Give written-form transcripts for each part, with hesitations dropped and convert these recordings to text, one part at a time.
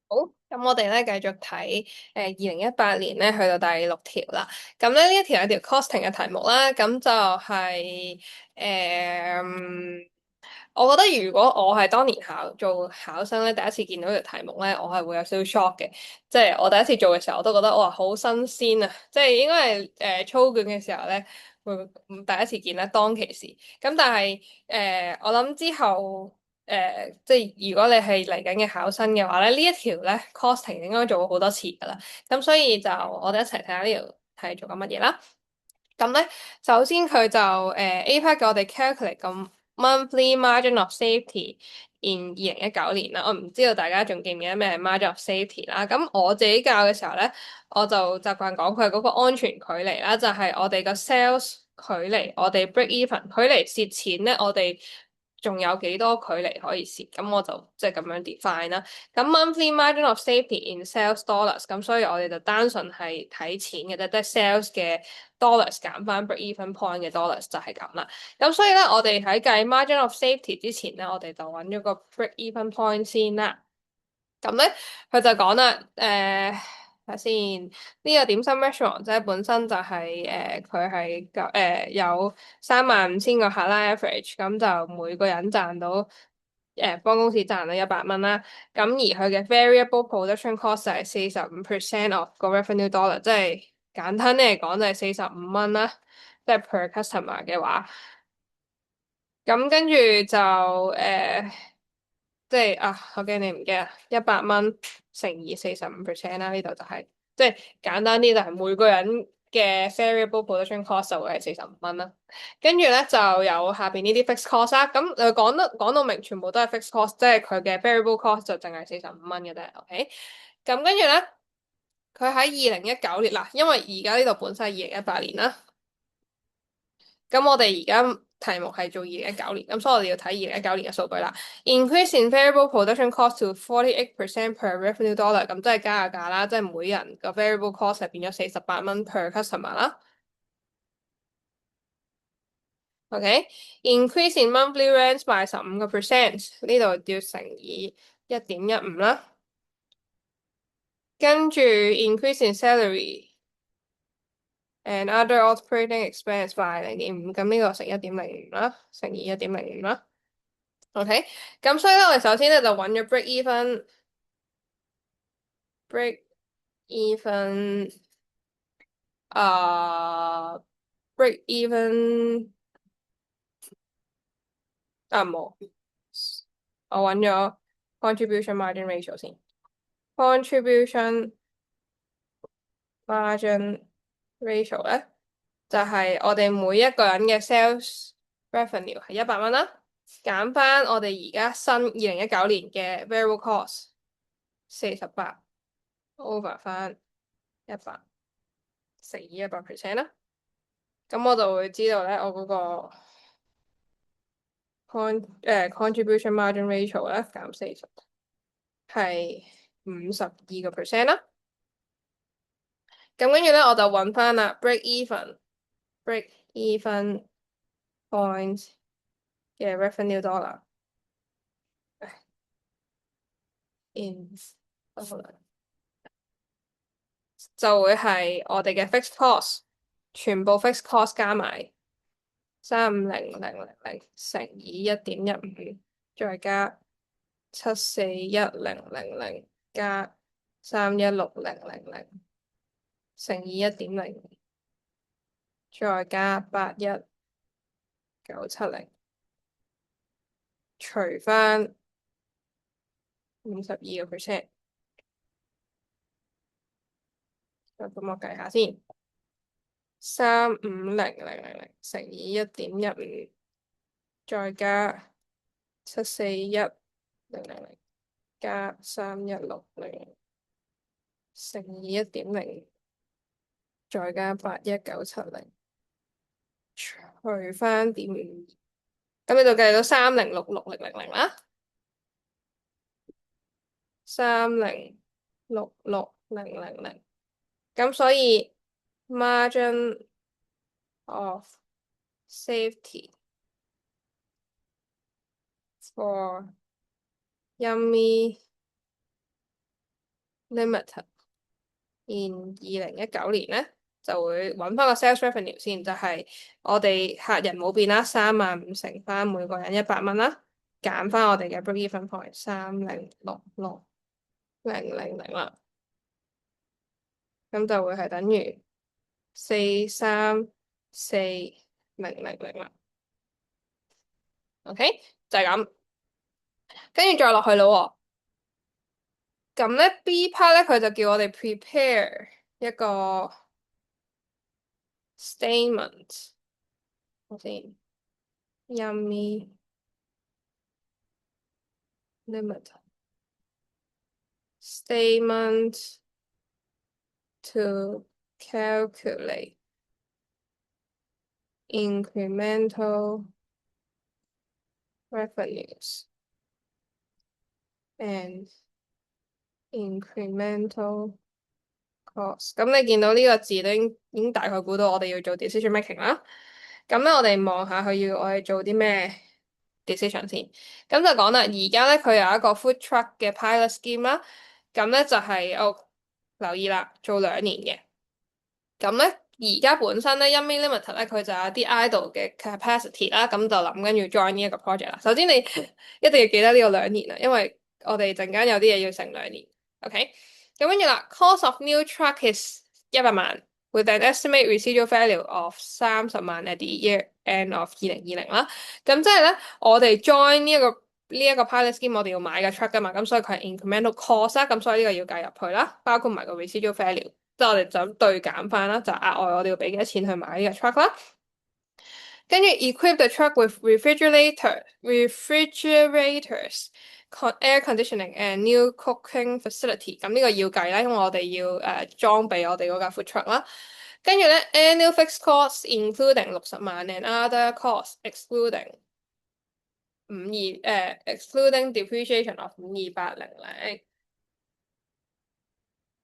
好，咁我哋咧繼續睇2018年咧去到第六條啦。咁咧呢一條有條 costing 嘅題目啦，咁就係、我覺得如果我係當年做考生咧，第一次見到條題目咧，我係會有少少 shock 嘅。即係我第一次做嘅時候，我都覺得哇好新鮮啊！即係應該係操卷嘅時候咧，會第一次見啦，當其時。咁但係我諗之後。即係如果你係嚟緊嘅考生嘅話咧，呢一條咧 costing 應該做過好多次噶啦，咁所以就我哋一齊睇下呢條係做緊乜嘢啦。咁咧，首先佢就A part 嘅我哋 calculate 咁 monthly margin of safety in 2019年啦。我唔知道大家仲記唔記得咩係 margin of safety 啦。咁我自己教嘅時候咧，我就習慣講佢係嗰個安全距離啦，就係我哋個 sales 距離，我哋 break even 距離蝕錢咧，我哋仲有幾多距離可以蝕？咁我就即係咁樣 define 啦。咁 monthly margin of safety in sales dollars，咁所以我哋就單純係睇錢嘅啫，即係 sales 嘅 dollars 減翻 break even point 嘅 dollars 就係咁啦。咁所以咧，我哋喺計 margin of safety 之前咧，我哋就揾咗個 break even point 先啦。咁咧，佢就講啦，睇下先，呢個點心 restaurant 即係本身就係佢係有35,000個客啦 average，咁就每個人賺到幫公司賺到100蚊啦。咁而佢嘅 variable production cost 就係45% of 個 revenue dollar，即係簡單啲嚟講就係45蚊啦，即係 per customer 嘅話。咁跟住就即係啊，我驚你唔驚啊，100蚊乘以45%啦，呢度就係、即係簡單啲就係每個人嘅 variable production cost 就會係45蚊啦。跟住咧就有下邊呢啲 fixed cost 啦，咁講到明全部都係 fixed cost，即係佢嘅 variable cost 就淨係45蚊嘅啫，OK？咁跟住咧，佢喺2019年啦，因為而家呢度本身係2018年啦。咁我哋而家題目係做2019年，咁所以我哋要睇2019年嘅數據啦。Increase in variable production cost to 48% per revenue dollar，咁即係加下價啦，即係每人個 variable cost 係變咗48蚊 per customer 啦。OK，increase in monthly rents by 15%，呢度要乘以1.15啦。跟住 increase in salary and other operating expense by 0.5，咁呢個乘1.05啦，乘以1.05啦。OK，咁所以咧，我哋首先咧就揾咗 break even，啊、break even 冇，我揾咗 contribution margin ratio 先，contribution margin ratio 咧就係我哋每一個人嘅 sales revenue 係100蚊啦，減翻我哋而家新2019年嘅 variable cost 48 over 翻100。乘以100%啦，咁我就會知道咧，我嗰個 contribution margin ratio 咧減40係52%啦。咁跟住咧，我就揾翻啦break even point 嘅 revenue dollar in 就會係我哋嘅 fixed cost，全部 fixed cost 加埋35000乘以1.15，再加741,000加316,000乘以1.0，再加81970，除翻52%。咁我計下先，350,000乘以1.15，再加741,000加316,000乘以1.0，再加81970，除翻0.52，咁你就計到3066000啦，3066000。咁所以 margin of safety for yummy limited in 2019咧，就會揾翻個 sales revenue 先，就係我哋客人冇變啦，35,000乘翻每個人100蚊啦，減翻我哋嘅 break-even point 3066,000啦，咁就會係等於434,000啦。OK，就係咁，跟住再落去咯喎。咁咧 B part 咧，佢就叫我哋 prepare 一個 statement，我先 Yummy limit statement to calculate incremental revenues and incremental cost。咁你見到呢個字都已經大概估到我哋要做 decision making 啦。咁咧，我哋望下佢要我哋做啲咩 decision 先。咁就講啦，而家咧佢有一個 food truck 嘅 pilot scheme 啦。咁咧就係、留意啦，做2年嘅。咁咧而家本身咧，Yummy Limited 咧佢就有啲 idle 嘅 capacity 啦。咁就諗跟住 join 呢一個 project 啦。首先你一定要記得呢個2年啦，因為我哋陣間有啲嘢要成2年。OK，咁跟住啦，cost of new truck is 100萬。with an estimate residual value of 30萬 at the year end of 2020啦，咁即係咧，我哋 join 呢一個 pilot scheme，我哋要買嘅 truck 噶嘛，咁所以佢係 incremental cost 啦，咁所以呢個要計入去啦，包括埋個 residual value，即係我哋就咁對減翻啦，就額外我哋要俾幾多錢去買呢個 truck 啦。跟住 equip the truck with refrigerators, air conditioning and new cooking facility。咁呢個要計啦，因為我哋要裝備我哋嗰架 food truck 啦。跟住咧 annual fixed costs including 60萬 and other costs excluding depreciation of 52,800，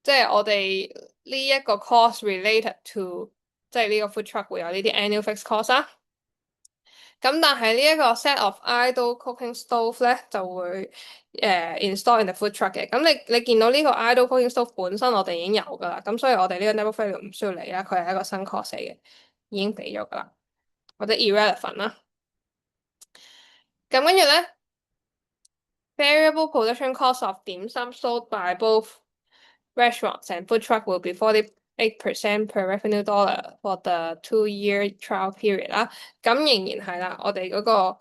即係我哋呢一個 cost related to 即係呢個 food truck 會有呢啲 annual fixed costs 啦。咁但係呢一個 set of idle cooking stove 咧就會install in the food truck 嘅。咁你見到呢個 idle cooking stove 本身我哋已經有㗎啦，咁所以我哋呢個 network value 唔需要理啦，佢係一個新 cost 嚟嘅，已經俾咗㗎啦，或者 irrelevant 啦。咁跟住咧 variable production cost of 點心 sold by both restaurants and food truck will be 48% per revenue dollar for the 2-year trial period 啦。咁仍然係啦，我哋嗰個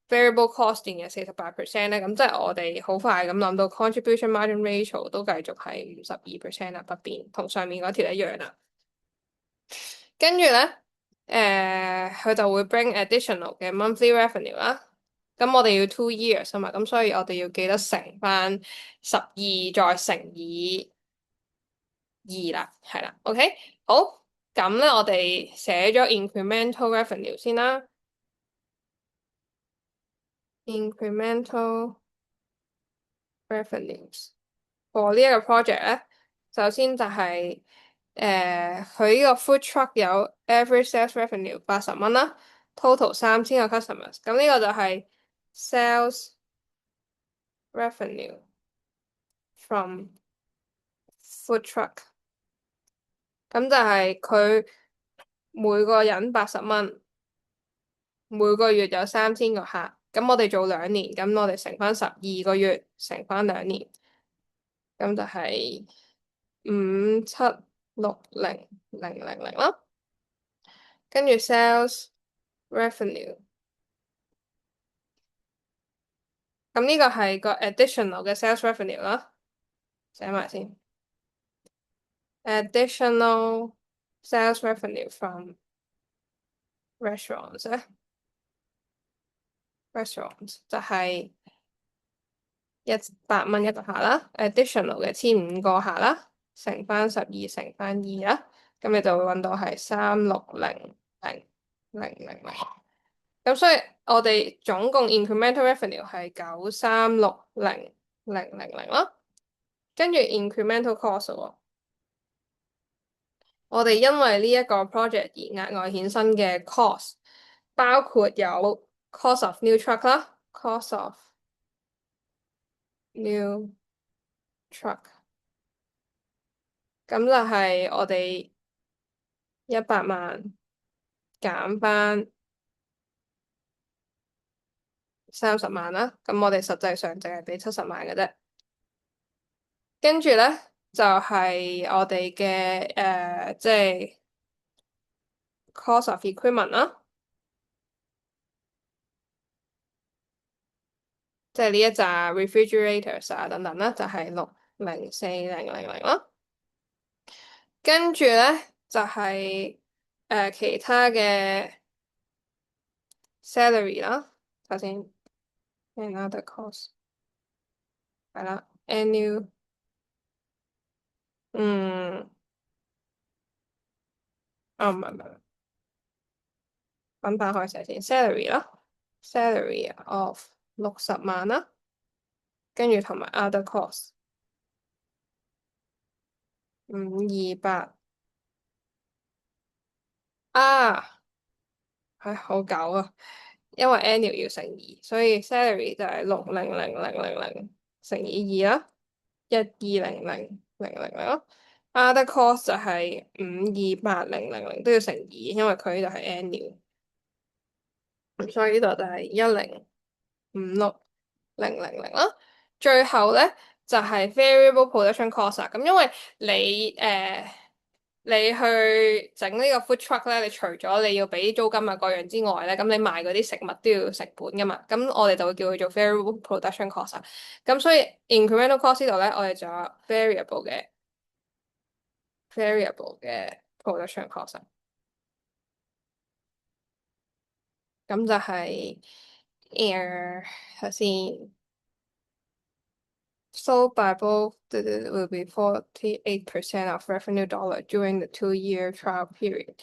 variable costing 嘅48%咧，咁即係我哋好快咁諗到 contribution margin ratio 都繼續係52%啦，不變，同上面嗰條一樣啦。跟住咧，佢就會 bring additional 嘅 monthly revenue 啦。咁我哋要 2 years 啊嘛，咁所以我哋要記得乘翻12再乘以2啦，係啦，OK，好，咁咧我哋寫咗 incremental revenue 先啦，incremental revenues for 呢一個 project 咧，首先就係佢呢個 food truck 有 average sales revenue 80蚊啦，total 3000個 customers，咁呢個就係 sales revenue from food truck，咁就係佢每個人80蚊，每個月有3000個客，咁我哋做2年，咁我哋乘翻12個月，乘翻2年，咁就係5760,000啦。跟住 sales revenue，咁呢個係個 additional 嘅 sales revenue 啦，寫埋先。additional sales revenue from restaurants 咧，restaurants 就係100蚊一個客啦，additional 嘅15個客啦，乘翻12乘翻2啦，咁你就會揾到係3600,000。咁所以我哋總共 incremental revenue 係9360,000啦，跟住 incremental cost 喎，我哋因為呢一個 project 而額外衍生嘅 cost，包括有 cost of new truck 啦，cost of new truck 咁就係我哋100萬減翻30萬啦。咁我哋實際上淨係俾70萬嘅啫。跟住咧就係、我哋嘅即係 cost of equipment 啦，即係呢一紮 refrigerators 啊等等啦，就係604,000啦。跟住咧就係、其他嘅 salary 啦，首先 another cost 係啦，annual 嗯，唔係，分返開寫先，salary 啦，salary of 60萬啦，跟住同埋 other cost 528啊，係好久啊，因為 annual 要乘二，所以 salary 就係600,000乘以二啦，120,000咯。other cost 就係528,000都要乘二，因為佢呢度係 annual，咁所以呢度就係105,600啦。最後咧就係 variable production cost 啊，咁因為你去整呢個 food truck 咧，你除咗你要俾租金啊各樣之外咧，咁你賣嗰啲食物都要成本噶嘛，咁我哋就會叫佢做 variable production cost 啊。咁所以 incremental cost 呢度咧，我哋就有 variable 嘅 production cost 啊。咁就係頭先。Sold by both will be 48% of revenue dollar during the 2-year trial period。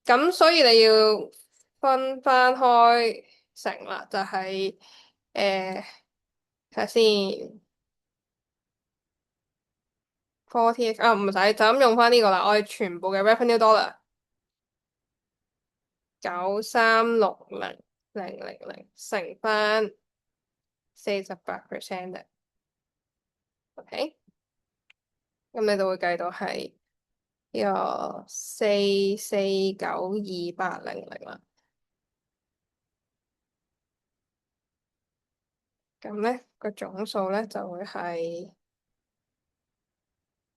咁所以你要分翻開成啦，就係睇下先，40啊唔使就咁用翻呢個啦，我哋全部嘅 revenue dollar 9360000乘翻48%嘅，OK，咁你就會計到係。呢個4492800啦，咁咧個總數咧就會係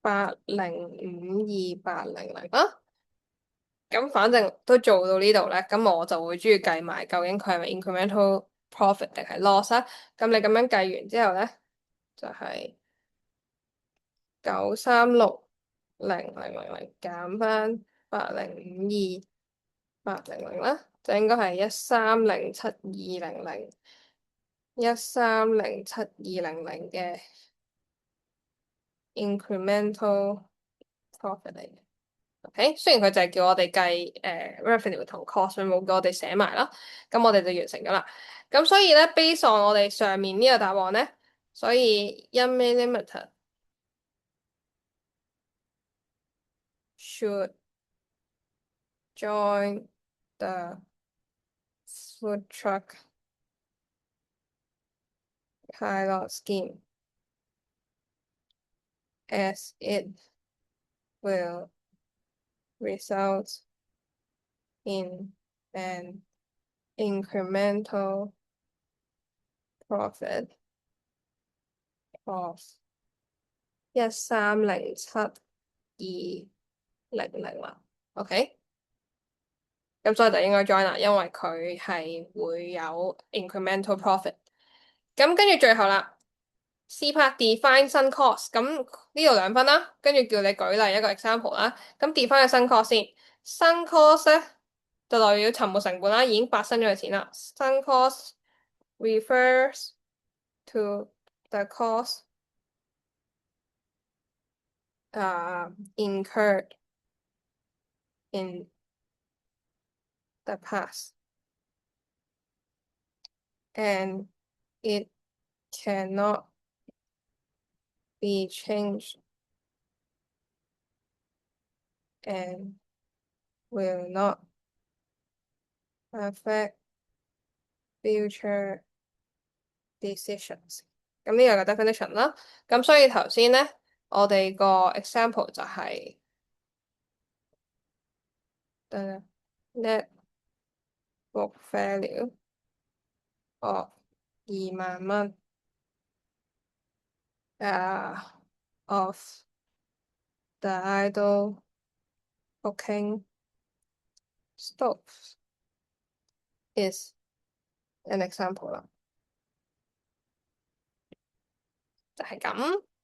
8052800啦。咁反正都做到呢度咧，咁我就會鍾意計埋究竟佢係咪 incremental profit 定係 loss 啊？咁你咁樣計完之後咧，就係9360000減翻8052800啦，就應該係1307200嘅 incremental profit 嚟嘅。OK，雖然佢就係叫我哋計revenue 同 cost，佢冇叫我哋寫埋啦，咁我哋就完成咗啦。咁所以咧，based on 我哋上面呢個答案咧，所以 Yummy Limited should join the food truck pilot scheme as it will result in an incremental profit of 1307200啦。OK，咁所以就應該 join 啦，因為佢係會有 incremental profit。咁跟住最後啦，C part define 新 cost，咁呢度2分啦，跟住叫你舉例一個 example 啦。咁 define 嘅新 cost 先，新 cost 咧就代表沉沒成本啦，已經發生咗嘅錢啦。新 cost refers to the cost incurred in the past and it cannot be changed and will not affect future decisions。咁呢個嘅 definition 啦。咁所以頭先咧我哋個 example 就係、net book value of 20,000蚊of the idle cooking stove is an example 啦，就係咁。